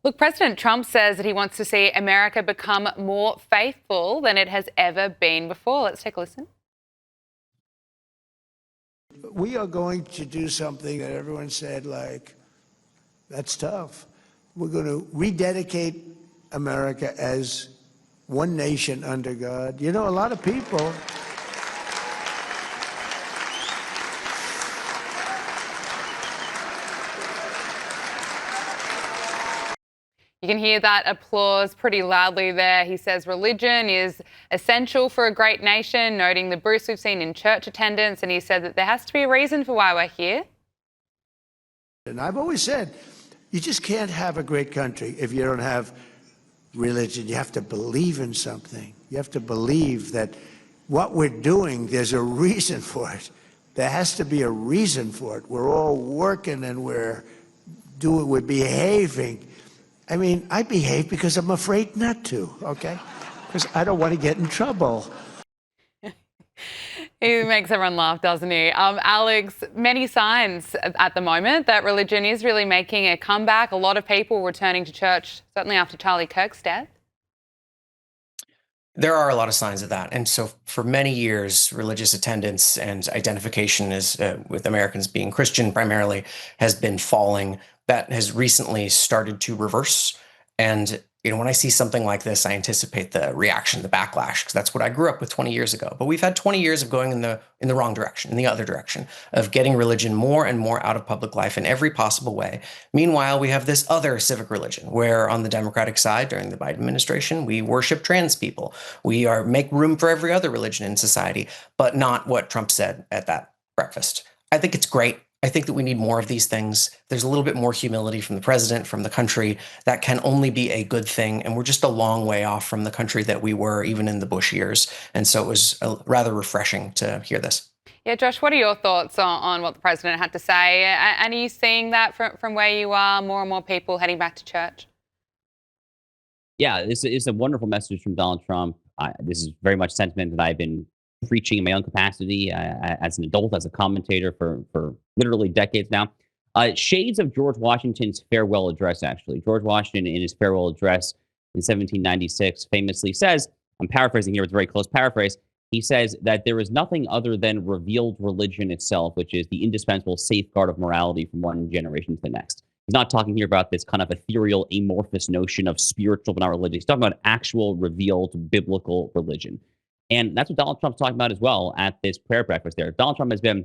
Look, President Trump says that he wants to see America become more faithful than it has ever been before. Let's take a listen. We are going to do something that everyone said, like, that's tough. We're going to rededicate America as one nation under God. You know, a lot of people. You can hear that applause pretty loudly there. He says religion is essential for a great nation, noting the boost we've seen in church attendance. And he said that there has to be a reason for why we're here. And I've always said, you just can't have a great country if you don't have religion. You have to believe in something. You have to believe that what we're doing, there's a reason for it. There has to be a reason for it. We're all working and we're behaving. I mean, I behave because I'm afraid not to, okay? Because I don't want to get in trouble. He makes everyone laugh, doesn't he? Alex, many signs at the moment that religion is really making a comeback. A lot of people returning to church, certainly after Charlie Kirk's death. There are a lot of signs of that. And so for many years, religious attendance and identification with Americans being Christian primarily has been falling. That has recently started to reverse. And when I see something like this, I anticipate the reaction, the backlash, because that's what I grew up with 20 years ago. But we've had 20 years of going in the wrong direction, in the other direction, of getting religion more and more out of public life in every possible way. Meanwhile, we have this other civic religion, where on the Democratic side, during the Biden administration, we worship trans people. We make room for every other religion in society, but not what Trump said at that breakfast. I think it's great. I think that we need more of these things. There's a little bit more humility from the president, from the country. That can only be a good thing. And we're just a long way off from the country that we were even in the Bush years. And so it was rather refreshing to hear this. Yeah, Josh, what are your thoughts on what the president had to say? And are you seeing that from where you are, more and more people heading back to church? Yeah, this is a wonderful message from Donald Trump. This is very much sentiment that I've been preaching in my own capacity as an adult, as a commentator for literally decades now. Shades of George Washington's farewell address, actually. George Washington, in his farewell address in 1796, famously says, I'm paraphrasing here, it's a very close paraphrase. He says that there is nothing other than revealed religion itself, which is the indispensable safeguard of morality from one generation to the next. He's not talking here about this kind of ethereal, amorphous notion of spiritual but not religious. He's talking about actual revealed biblical religion. And that's what Donald Trump's talking about as well at this prayer breakfast there. Donald Trump has been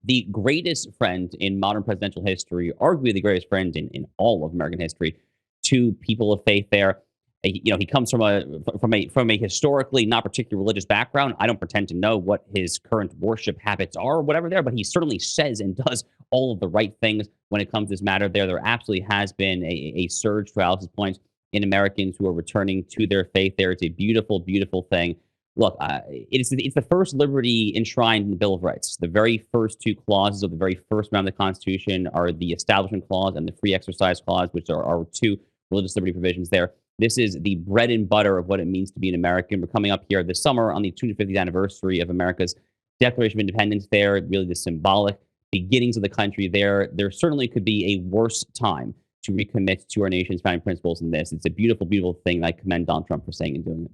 the greatest friend in modern presidential history, arguably the greatest friend in all of American history, to people of faith there. He comes from a historically not particularly religious background. I don't pretend to know what his current worship habits are or whatever there, but he certainly says and does all of the right ththings when it comes to this matter there. There absolutely has been a surge, to Alex's point, in Americans who are returning to their faith there. It's a beautiful, beautiful thing. Look, it's the first liberty enshrined in the Bill of Rights. The very first two clauses of the very first round of the Constitution are the Establishment Clause and the Free Exercise Clause, which are our two religious liberty provisions there. This is the bread and butter of what it means to be an American. We're coming up here this summer on the 250th anniversary of America's Declaration of Independence there, really the symbolic beginnings of the country there. There certainly could be a worse time to recommit to our nation's founding principles than this. It's a beautiful, beautiful thing. I commend Donald Trump for saying and doing it.